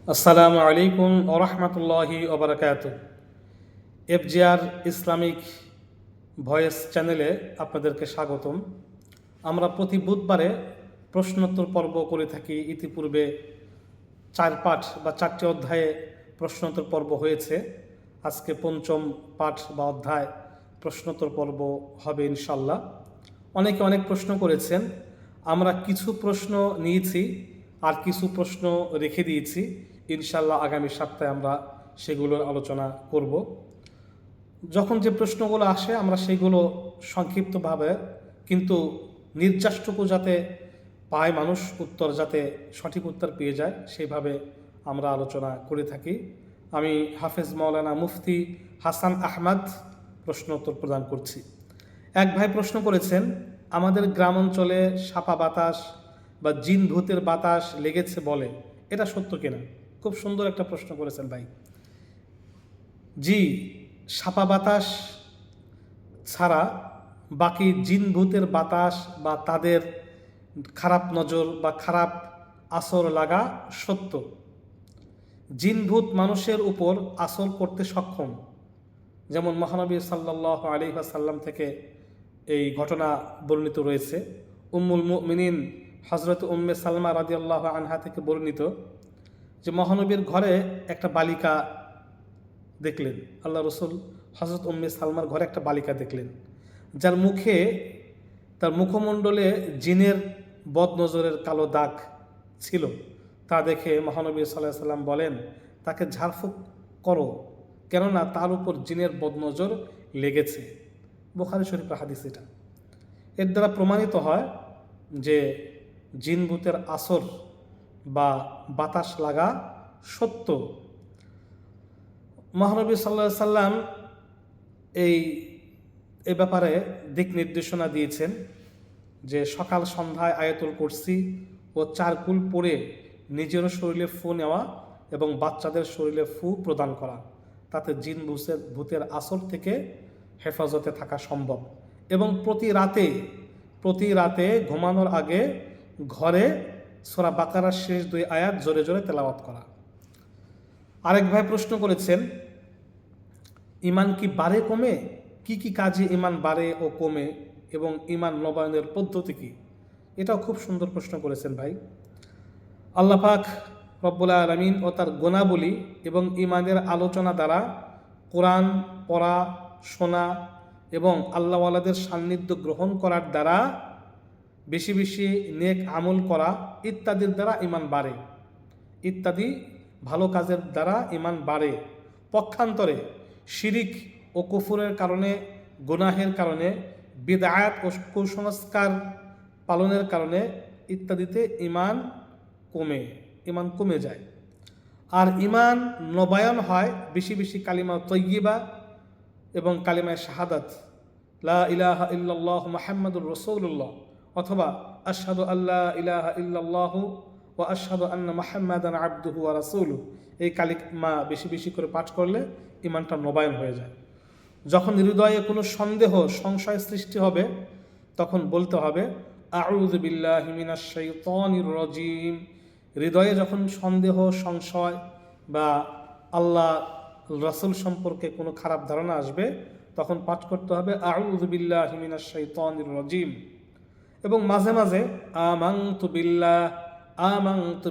আসসালামু আলাইকুম ওরহমতুল্লাহি ওবরাকাত। এফজিআর ইসলামিক ভয়েস চ্যানেলে আপনাদেরকে স্বাগতম। আমরা প্রতি বুধবারে প্রশ্নোত্তর পর্ব করে থাকি। ইতিপূর্বে 4 পাঠ বা 4টি অধ্যায়ে প্রশ্নোত্তর পর্ব হয়েছে। আজকে 5ম পাঠ বা অধ্যায় প্রশ্নোত্তর পর্ব হবে ইনশাল্লাহ। অনেকে অনেক প্রশ্ন করেছেন। আমরা কিছু প্রশ্ন নিয়েছি আর কিছু প্রশ্ন রেখে দিয়েছি। ইনশাল্লাহ আগামী সপ্তাহে আমরা সেগুলোর আলোচনা করব। যখন যে প্রশ্নগুলো আসে আমরা সেগুলো সংক্ষিপ্তভাবে কিন্তু নির্যাসটুকু যাতে পায় মানুষ, উত্তর যাতে সঠিক উত্তর পেয়ে যায় সেইভাবে আমরা আলোচনা করে থাকি। আমি হাফেজ মাওলানা মুফতি হাসান আহমদ প্রশ্ন উত্তর প্রদান করছি। এক ভাই প্রশ্ন করেছেন, আমাদের গ্রাম অঞ্চলে সাপা বাতাস বা জিন ভূতের বাতাস লেগেছে বলে, এটা সত্য কিনা? খুব সুন্দর একটা প্রশ্ন করেছেন ভাই। জি, সাপা বাতাস ছাড়া বাকি জিন ভূতের বাতাস বা তাদের খারাপ নজর বা খারাপ আসর লাগা সত্য। জিন ভূত মানুষের উপর আসর করতে সক্ষম, যেমন মহানবী সাল্লাল্লাহু আলাইহি ওয়াসাল্লাম থেকে এই ঘটনা বর্ণিত রয়েছে। উম্মুল মুমিনিন হযরত উম্মে সালমা রাদিয়াল্লাহু আনহা থেকে বর্ণিত যে মহানবীর ঘরে একটা বালিকা দেখলেন। আল্লাহ রসুল হযরত উম্মে সালমার ঘরে একটা বালিকা দেখলেন, যার মুখে, তার মুখমণ্ডলে জিনের বদনজরের কালো দাগ ছিল। তা দেখে মহানবী সাল্লাল্লাহু আলাইহি সাল্লাম বলেন, তাকে ঝাড়ফুঁক করো, কেননা তার উপর জিনের বদনজর লেগেছে। বুখারী শরীফের হাদিস এটা। এর দ্বারা প্রমাণিত হয় যে জিন ভূতের আসর বা বাতাস লাগা সত্য। মহানবী সাল্লাল্লাহু আলাইহি সাল্লাম এই ব্যাপারে দিক নির্দেশনা দিয়েছেন যে সকাল সন্ধ্যায় আয়াতুল কুরসি ও 4 কুল পড়ে নিজের শরীরে ফু নেওয়া এবং বাচ্চাদের শরীরে ফু প্রদান করা, তাতে জিন ভূতের আসর থেকে হেফাজতে থাকা সম্ভব। এবং প্রতি রাতে ঘুমানোর আগে ঘরে সূরা বাকারার শেষ 2 আয়াত জোরে জোরে তেলাওয়াত করা। আরেক ভাই প্রশ্ন করেছেন, ঈমান কি বাড়ে কমে? কি কি কাজে ঈমান বাড়ে ও কমে এবং ঈমান নবায়নের পদ্ধতি কি? এটাও খুব সুন্দর প্রশ্ন করেছেন ভাই। আল্লাহ পাক রব্বুল আলামিন ও তার গুণাবলী এবং ঈমানের আলোচনা দ্বারা কোরআন পড়া, শোনা এবং আল্লাহওয়ালাদের সান্নিধ্য গ্রহণ করার দ্বারা বেশি বেশি নেক আমল করা ইত্যাদির দ্বারা ঈমান বাড়ে। ইত্যাদি ভালো কাজের দ্বারা ঈমান বাড়ে। পক্ষান্তরে শিরিক ও কুফুরের কারণে, গুনাহের কারণে, বিদআত ও কুসংস্কার পালনের কারণে ইত্যাদিতে ঈমান কমে যায়। আর ঈমান নবায়ন হয় বেশি বেশি কালিমা তয়্যিবা এবং কালিমায়ে শাহাদাত, লা ইলাহা ইল্লাল্লাহু মুহাম্মাদুর রাসূলুল্লাহ অথবা আশহাদু আল্লা ইলাহা ইল্লাল্লাহু ওয়া আশহাদু আন্না মুহাম্মাদান আবদুহু ওয়া রাসূলুহু। এই কালিমা বেশি বেশি করে পাঠ করলে ঈমানটা নবায়ন হয়ে যায়। যখন হৃদয়ে কোনো সন্দেহ সংশয় সৃষ্টি হবে তখন বলতে হবে আউযু বিল্লাহি মিনাশ শাইতানির রাজীম। হৃদয়ে যখন সন্দেহ সংশয় বা আল্লাহ রাসূল সম্পর্কে কোনো খারাপ ধারণা আসবে তখন পাঠ করতে হবে আউযু বিল্লাহি মিনাশ শাইতানির রাজীম। এবং মাঝে মাঝে আমানতু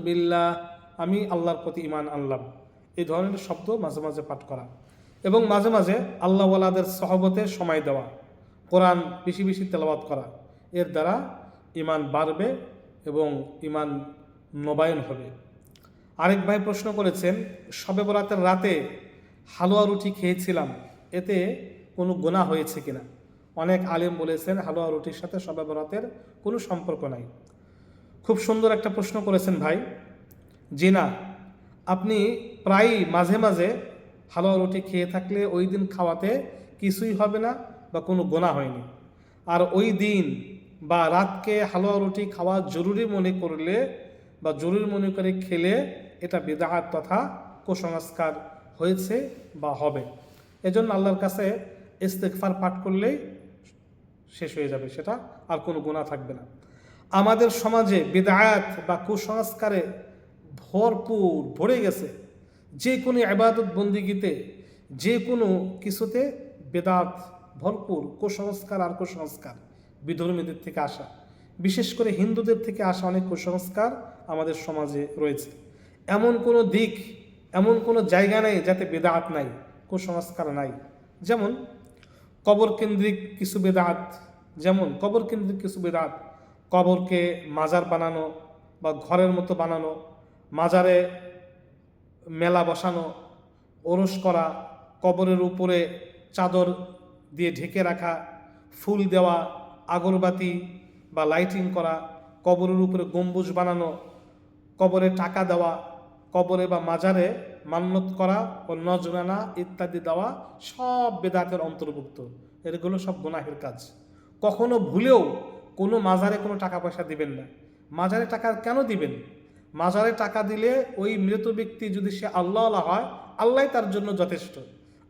বিল্লাহ, আমি আল্লাহর প্রতি ঈমান আনলাম, এই ধরনের শব্দ মাঝে মাঝে পাঠ করা। এবং মাঝে মাঝে আল্লাহওয়ালাদের সহবতে সময় দেওয়া, কোরআন বেশি বেশি তেলাওয়াত করা, এর দ্বারা ঈমান বাড়বে এবং ঈমান নবায়ন হবে। আরেক ভাই প্রশ্ন করেছেন, শবে বরাতের রাতে হালুয়া রুটি খেয়েছিলাম, এতে কোনো গুনাহ হয়েছে কিনা? অনেক আলেম বলেছেন হালুয়া রুটির সাথে শবে বরাতের কোনো সম্পর্ক নাই। খুব সুন্দর একটা প্রশ্ন করেছেন ভাই। জি না, আপনি প্রায়ই মাঝে মাঝে হালুয়া রুটি খেয়ে থাকলে ওই দিন খাওয়াতে কিছুই হবে না বা কোনো গুনাহ হয়নি। আর ওই দিন বা রাতকে হালুয়া রুটি খাওয়া জরুরি মনে করলে বা জরুরি মনে করে খেলে এটা বিদআত তথা কুসংস্কার হয়েছে বা হবে। এজন্য আল্লাহর কাছে ইস্তেগফার পাঠ করলেই শেষ হয়ে যাবে, সেটা আর কোনো গুনাহ থাকবে না। আমাদের সমাজে বিদআত বা কুসংস্কারে ভরপুর ভরে গেছে। যে কোনো ইবাদত বন্দিগিতে, যে কোনো কিছুতে বেদাত ভরপুর, কুসংস্কার আর কুসংস্কার বিধর্মীদের থেকে আসা, বিশেষ করে হিন্দুদের থেকে আসা অনেক কুসংস্কার আমাদের সমাজে রয়েছে। এমন কোনো দিক, এমন কোনো জায়গা নেই যাতে বেদাত নাই, কুসংস্কার নাই। যেমন কবর কেন্দ্রিক কিছু বেদাত, কবরকে মাজার বানানো বা ঘরের মতো বানানো, মাজারে মেলা বসানো, ওরস করা, কবরের উপরে চাদর দিয়ে ঢেকে রাখা, ফুল দেওয়া, আগরবাতি বা লাইটিং করা, কবরের উপরে গম্বুজ বানানো, কবরে টাকা দেওয়া, কবরে বা মাজারে মান্নত করা ও নজরানা ইত্যাদি দেওয়া সব বেদাতের অন্তর্ভুক্ত। এগুলো সব গুনাহের কাজ। কখনো ভুলেও কোনো মাজারে কোনো টাকা পয়সা দিবেন না। মাজারে টাকা কেন দিবেন? মাজারে টাকা দিলে ওই মৃত ব্যক্তি যদি সে আল্লাহ হয়, আল্লাহ তার জন্য যথেষ্ট।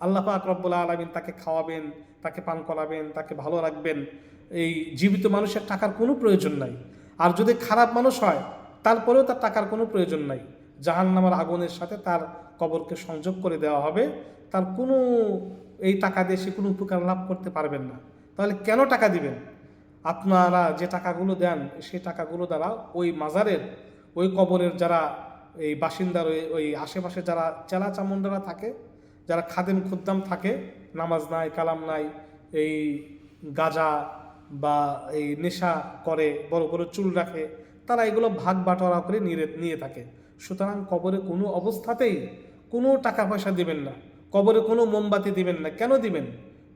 আল্লাহ পাক রব্বুল আলামিন তাকে খাওয়াবেন, তাকে পান করাবেন, তাকে ভালো রাখবেন। এই জীবিত মানুষের টাকার কোনো প্রয়োজন নাই। আর যদি খারাপ মানুষ হয়, তারপরেও তার টাকার কোনো প্রয়োজন নাই। জাহান্নামের আগুনের সাথে তার কবরকে সংযোগ করে দেওয়া হবে। তার কোনো এই টাকা দিয়ে সে কোনো উপকার লাভ করতে পারবেন না। তাহলে কেন টাকা দিবেন? আপনারা যে টাকাগুলো দেন, সেই টাকাগুলো দ্বারা ওই মাজারের, ওই কবরের যারা এই বাসিন্দার, ওই আশেপাশে যারা চেলা চামুন্ডারা থাকে, যারা খাদেম খুদ্দাম থাকে, নামাজ নাই, কালাম নাই, এই গাঁজা বা এই নেশা করে, বড় বড় চুল রাখে, তারা এগুলো ভাগ বাটোয়ারা করে নিয়ে থাকে। সুতরাং কবরে কোনো অবস্থাতেই কোনো টাকা পয়সা দিবেন না, কবরে কোনো মোমবাতি দিবেন না। কেন দিবেন?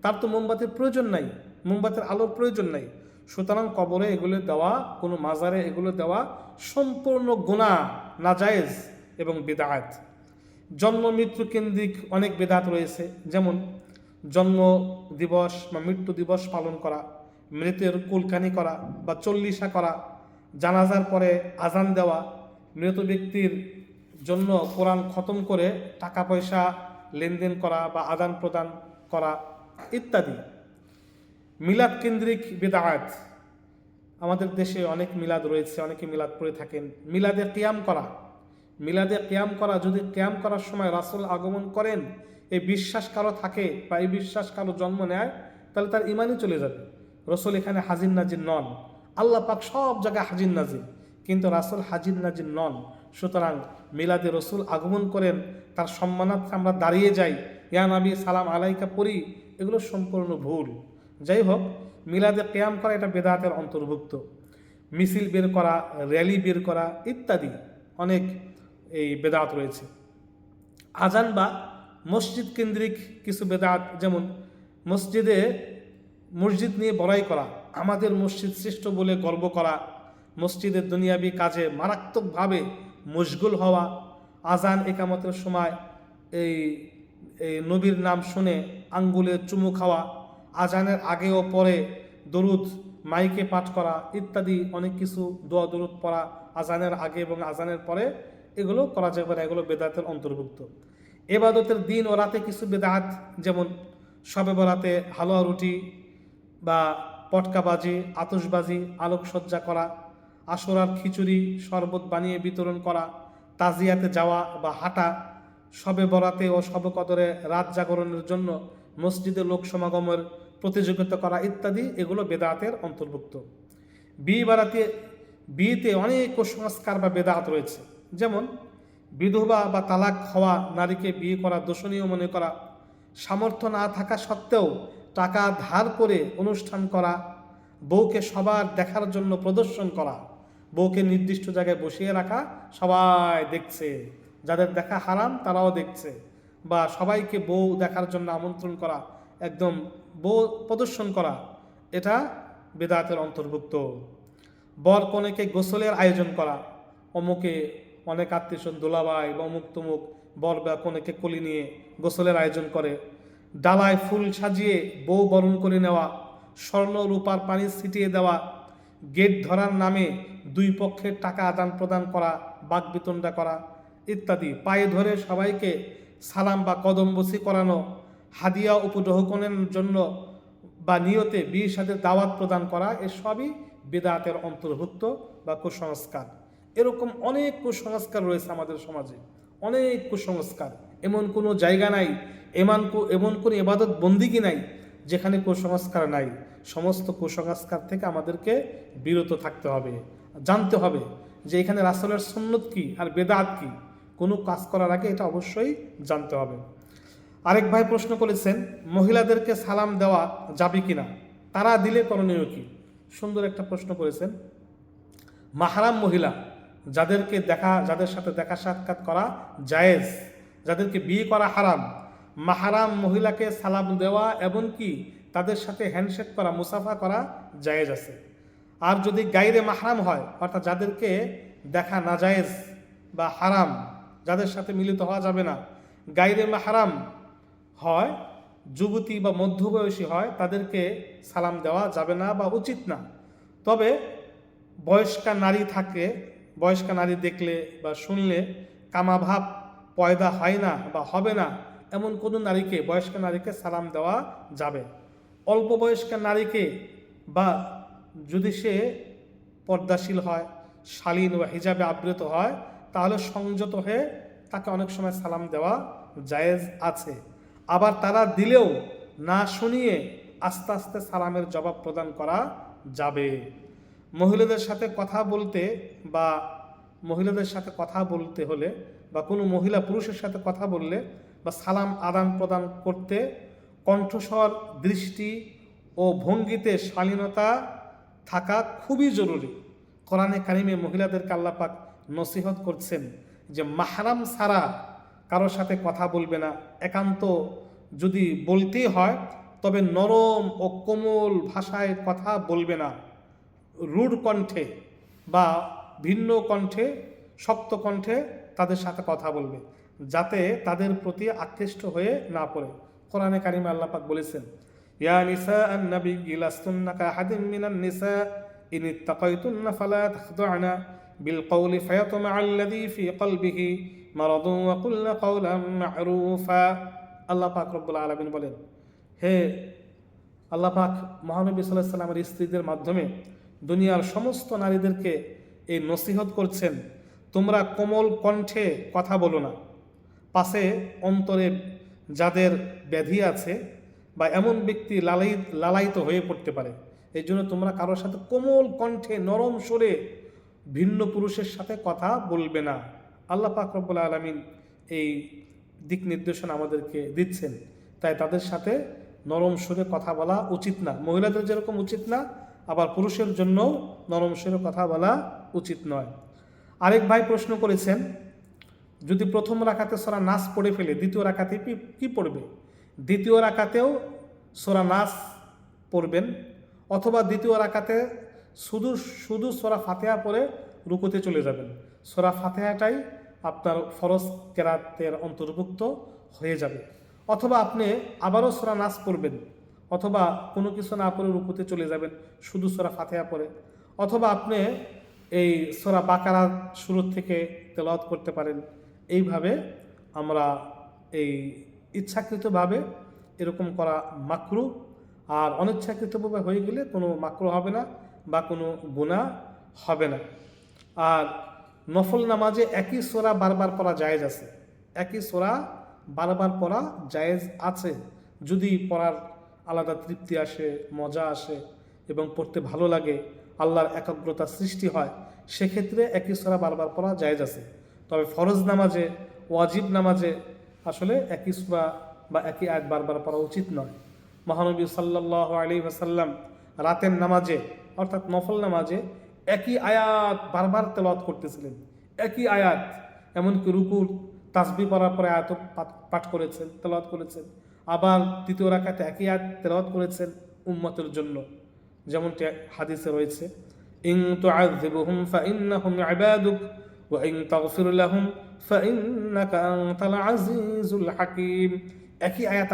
তার তো মোমবাতির প্রয়োজন নাই, মোমবাতির আলোর প্রয়োজন নাই। সুতরাং কবরে এগুলো দেওয়া, কোনো মাজারে এগুলো দেওয়া সম্পূর্ণ গুনাহ, নাজায়েজ এবং বিদআত। জন্ম মৃত্যু কেন্দ্রিক অনেক বিদআত রয়েছে। যেমন জন্ম দিবস বা মৃত্যু দিবস পালন করা, মৃতের কুলকানি করা বা চল্লিশা করা, জানাজার পরে আজান দেওয়া, মৃত ব্যক্তির জন্য কোরআন খতম করে টাকা পয়সা লেনদেন করা বা আদান প্রদান করা ইত্যাদি। মিলাদ কেন্দ্রিক বিদআত, আমাদের দেশে অনেক মিলাদ রয়েছে, অনেকে মিলাদ পড়ে থাকেন। মিলাদে কিয়াম করা, যদি কিয়াম করার সময় রাসূল আগমন করেন, এই বিশ্বাস কারো থাকে বা এই বিশ্বাস কারো জন্ম নেয়, তাহলে তার ইমানই চলে যাবে। রাসূল এখানে হাজির নাজির নন। আল্লাহ পাক সব জায়গায় হাজির নাজির, কিন্তু রাসূল হাজির নাজির নন। সুতরাং মিলাদে রাসূল আগমন করেন, তার সম্মানার্থে আমরা দাঁড়িয়ে যাই, ইয়া নবী সালাম আলাইকা পড়ি, এগুলো সম্পূর্ণ ভুল। যাই হোক, মিলাদে কিয়াম করা এটা বেদাতের অন্তর্ভুক্ত। মিছিল বের করা, র্যালি বের করা ইত্যাদি অনেক এই বেদাত রয়েছে। আজান বা মসজিদ কেন্দ্রিক কিছু বেদাত, যেমন মসজিদ নিয়ে বড়াই করা, আমাদের মসজিদ শ্রেষ্ঠ বলে গর্ব করা, মসজিদের দুনিয়াবি কাজে মারাত্মকভাবে মশগুল হওয়া, আজান একামতের সময় এই নবীর নাম শুনে আঙ্গুলে চুমু খাওয়া, আজানের আগে ও পরে দরুদ মাইকে পাঠ করা ইত্যাদি অনেক কিছু, দোয়া দরুদ পড়া আজানের আগে এবং আজানের পরে, এগুলো করা যাবে না, এগুলো বেদাতের অন্তর্ভুক্ত। এবাদতের দিন ও রাতে কিছু বেদাত, যেমন শবে বরাতে হালুয়া রুটি বা পটকাবাজি, আতশবাজি, আলোকসজ্জা করা, আশুরার খিচুড়ি শরবত বানিয়ে বিতরণ করা, তাজিয়াতে যাওয়া বা হাঁটা, শবে বরাতে ও শবে কদরে রাত জাগরণের জন্য মসজিদে লোক সমাগমের প্রতিযোগিতা করা ইত্যাদি, এগুলো বেদাতের অন্তর্ভুক্ত। বিয়েতে অনেক কুসংস্কার বা বেদাত রয়েছে। যেমন বিধবা বা তালাক হওয়া নারীকে বিয়ে করা দোষণীয় মনে করা, সামর্থ্য না থাকা সত্ত্বেও টাকা ধার করে অনুষ্ঠান করা, বউকে সবার দেখার জন্য প্রদর্শন করা, বউকে নির্দিষ্ট জায়গায় বসিয়ে রাখা, সবাই দেখছে, যাদের দেখা হারাম তারাও দেখছে, বা সবাইকে বউ দেখার জন্য আমন্ত্রণ করা, একদম বউ প্রদর্শন করা, এটা বেদাতের অন্তর্ভুক্ত। বর কনেকে গোসলের আয়োজন করা, অমুকে অনেক আত্মীয়স্বজন দোলাবাই বা অমুক তমুক বর বা কনেকে কোলে নিয়ে গোসলের আয়োজন করে, ডালায় ফুল সাজিয়ে বউ বরণ করে নেওয়া, স্বর্ণ রূপার পানি ছিটিয়ে দেওয়া, গেট ধরার নামে দুই পক্ষের টাকা আদান প্রদান করা, বাকবিতণ্ডা করা ইত্যাদি, পায়ে ধরে সবাইকে সালাম বা কদমবসি করানো, হাদিয়া উপঢৌকনের জন্য বা নিয়তে বিয়ের সাথে দাওয়াত প্রদান করা, এসবই বেদাতের অন্তর্ভুক্ত বা কুসংস্কার। এরকম অনেক কুসংস্কার রয়েছে আমাদের সমাজে, অনেক কুসংস্কার। এমন কোনো জায়গা নাই, এমন কোনো ইবাদত বন্দিগি নাই যেখানে কুসংস্কার নাই। সমস্ত কুসংস্কার থেকে আমাদেরকে বিরত থাকতে হবে, জানতে হবে যে এখানে রাসূলের সুন্নত কি আর বেদাত কি। কোনো কাজ করার আগে এটা অবশ্যই জানতে হবে। আরেক ভাই প্রশ্ন করেছেন, মহিলাদেরকে সালাম দেওয়া যাবে কিনা, তারা দিলে করণীয় কি? সুন্দর একটা প্রশ্ন করেছেন। মাহরাম মহিলা যাদের সাথে দেখা সাক্ষাৎ করা জায়েজ, যাদেরকে বিয়ে করা হারাম, মাহরাম মহিলাকে সালাম দেওয়া এমনকি তাদের সাথে হ্যান্ডশেক করা, মুসাফা করা জায়েজ আছে। আর যদি গায়রে মাহরাম হয়, অর্থাৎ যাদেরকে দেখা নাজায়েজ বা হারাম, যাদের সাথে মিলিত হওয়া যাবে না, গায়রে মাহরাম হয়, যুবতী বা মধ্যবয়সী হয়, তাদেরকে সালাম দেওয়া যাবে না বা উচিত না। তবে বয়স্কা নারী দেখলে বা শুনলে কামাভাব পয়দা হয় না বা হবে না, এমন কোনো বয়স্ক নারীকে সালাম দেওয়া যাবে। অল্প বয়স্কা নারীকে বা যদি সে পর্দাশীল হয়, শালীন বা হিজাবে আবৃত হয়, তাহলে সংযত হয়ে তাকে অনেক সময় সালাম দেওয়া জায়েজ আছে। আবার তারা দিলেও না শুনিয়ে আস্তে আস্তে সালামের জবাব প্রদান করা যাবে। মহিলাদের সাথে কথা বলতে হলে বা কোনো মহিলা পুরুষের সাথে কথা বললে বা সালাম আদান প্রদান করতে কণ্ঠস্বর, দৃষ্টি ও ভঙ্গিতে শালীনতা থাকা খুবই জরুরি। কোরআনে কারিমে মহিলাদেরকে আল্লাহ পাক নসিহত করছেন যে মাহরাম ছাড়া কারোর সাথে কথা বলবে না। একান্ত যদি বলতেই হয় তবে নরম ও কোমল ভাষায় কথা বলবে না, রূঢ় কণ্ঠে বা ভিন্ন কণ্ঠে, শক্ত কণ্ঠে তাদের সাথে কথা বলবে, যাতে তাদের প্রতি আকৃষ্ট হয়ে না পড়ে। কোরআনে কারিমে আল্লাহ পাক বলেছেন, ইয়া নিসা আন-নাবিয়্যি লাস্তুন্না কাআহাদিন মিনান নিসা ইন ইত্তাকাইতুন্না ফালা তাখদু'না বিল কওলি ফায়াতমা'আল্লাযী ফী কলবিহি মারাদুন ওয়া কুলনা কাওলান মা'রুফা। আল্লাহ পাক রব্বুল আলামিন বলেন, হে আল্লাহ পাক মহানবী সাল্লাল্লাহু আলাইহি ওয়াসাল্লামের স্ত্রীদের মাধ্যমে দুনিয়ার সমস্ত নারীদেরকে এই নসিহত করছেন, তোমরা কোমল কণ্ঠে কথা বলো না। পাশে অন্তরে যাদের ব্যাধি আছে বা এমন ব্যক্তি লালায়িত হয়ে পড়তে পারে, এই জন্য তোমরা কারোর সাথে কোমল কণ্ঠে নরম সুরে ভিন্ন পুরুষের সাথে কথা বলবে না। আল্লাহ পাক রব্বুল আলামিন এই দিক নির্দেশনা আমাদেরকে দিচ্ছেন। তাই তাদের সাথে নরম সুরে কথা বলা উচিত না। মহিলাদের যেরকম উচিত না, আবার পুরুষের জন্যও নরম সুরে কথা বলা উচিত নয়। আরেক ভাই প্রশ্ন করেছেন, যদি প্রথম রাকাতে সূরা নাস পড়ে ফেলে দ্বিতীয় রাকাতে কি পড়বে? দ্বিতীয় রাকাতেও সূরা নাস পড়বেন, অথবা দ্বিতীয় রাকাতে শুধু সূরা ফাতিহা পড়ে রুকুতে চলে যাবেন। সূরা ফাতিহাটাই আপনার ফরজ কেরাতের অন্তর্ভুক্ত হয়ে যাবে। অথবা আপনি আবারও সূরা নাস পড়বেন, অথবা কোনো কিছু না পড়ে রুকুতে চলে যাবেন শুধু সূরা ফাতিহা পড়ে। অথবা আপনি এই সূরা বাকারা শুরু থেকে তেলাওয়াত করতে পারেন। এইভাবে আমরা এই ইচ্ছাকৃতভাবে এরকম করা মাকরুহ, আর অনিচ্ছাকৃতভাবে হয়ে গেলে কোনো মাকরুহ হবে না বা কোনো গুনাহ হবে না। আর নফল নামাজে একই সূরা বারবার পড়া জায়েজ আছে, একই সূরা বারবার পড়া জায়েজ আছে। যদি পড়ার আলাদা তৃপ্তি আসে, মজা আসে এবং পড়তে ভালো লাগে, আল্লাহর একাগ্রতা সৃষ্টি হয়, সেক্ষেত্রে একই সূরা বারবার পড়া জায়েজ আছে। তবে ফরজ নামাজে, ওয়াজিব নামাজে আসলে একই সূরা বা একই আয়াত বারবার পড়া উচিত নয়। মহানবী সাল্লাল্লাহু আলাইহি ওয়াসাল্লাম রাতের নামাজে অর্থাৎ নফল নামাজে একই আয়াত বারবার তেলাওয়াত করতেছিলেন, একই আয়াত। এমনকি রুকুর তাসবিহ পড়ার পরে আয়াত পাঠ করেছেন, তেলাওয়াত করেছেন। আবার দ্বিতীয় রাকাতে একই আয়াত তেলাওয়াত করেছেন উম্মতের জন্য, যেমনটি হাদিসে রয়েছে, ইন তুআযিবহুম ফাইন্নাহুম ইবাদুক ওয়া ইন তাগফির লাহুম ফাইন্নাকা আনতাল আজিজুল হাকীম। একই আয়াত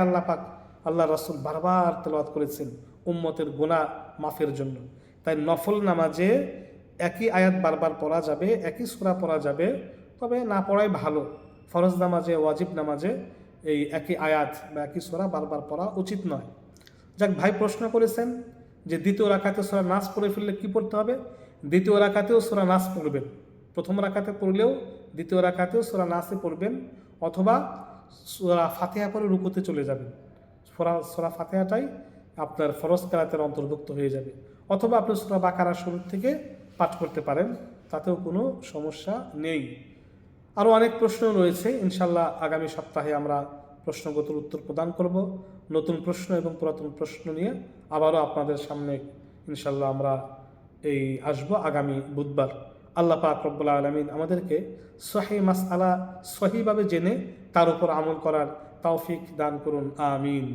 আল্লাহ রাসূল বারবার তেলাওয়াত করেছেন উম্মতের গুনাহ মাফের জন্য। তাই নফল নামাজে একই আয়াত বারবার পড়া যাবে, একই সূরা পড়া যাবে, তবে না পড়াই ভালো। ফরজ নামাজে, ওয়াজিব নামাজে এই একই আয়াত বা একই সূরা বারবার পড়া উচিত নয়। যাক, ভাই প্রশ্ন করেছেন যে দ্বিতীয় রাকাতে সূরা নাস পড়ে ফেললে কি পড়তে হবে? দ্বিতীয় রাকাতেও সূরা নাস পড়বেন, প্রথম রাকাতে পড়লেও দ্বিতীয় রাকাতেও সূরা নাসে পড়বেন, অথবা সূরা ফাতিহা পড়ে রুকুতে চলে যাবেন। সূরা ফাতিহাটাই আপনার ফরজ কেরাতের অন্তর্ভুক্ত হয়ে যাবে, অথবা আপনি সূরা বাকারা শুরু থেকে পাঠ করতে পারেন, তাতেও কোনো সমস্যা নেই। আরও অনেক প্রশ্ন রয়েছে, ইনশাল্লাহ আগামী সপ্তাহে আমরা প্রশ্নগত উত্তর প্রদান করব। নতুন প্রশ্ন এবং পুরাতন প্রশ্ন নিয়ে আবারও আপনাদের সামনে ইনশাল্লাহ আমরা আসবো আগামী বুধবার। আল্লাহ পাক রব্বুল আলামিন আমাদেরকে সহিহ মাসআলা সহিভাবে জেনে তার উপর আমল করার তৌফিক দান করুন, আমিন।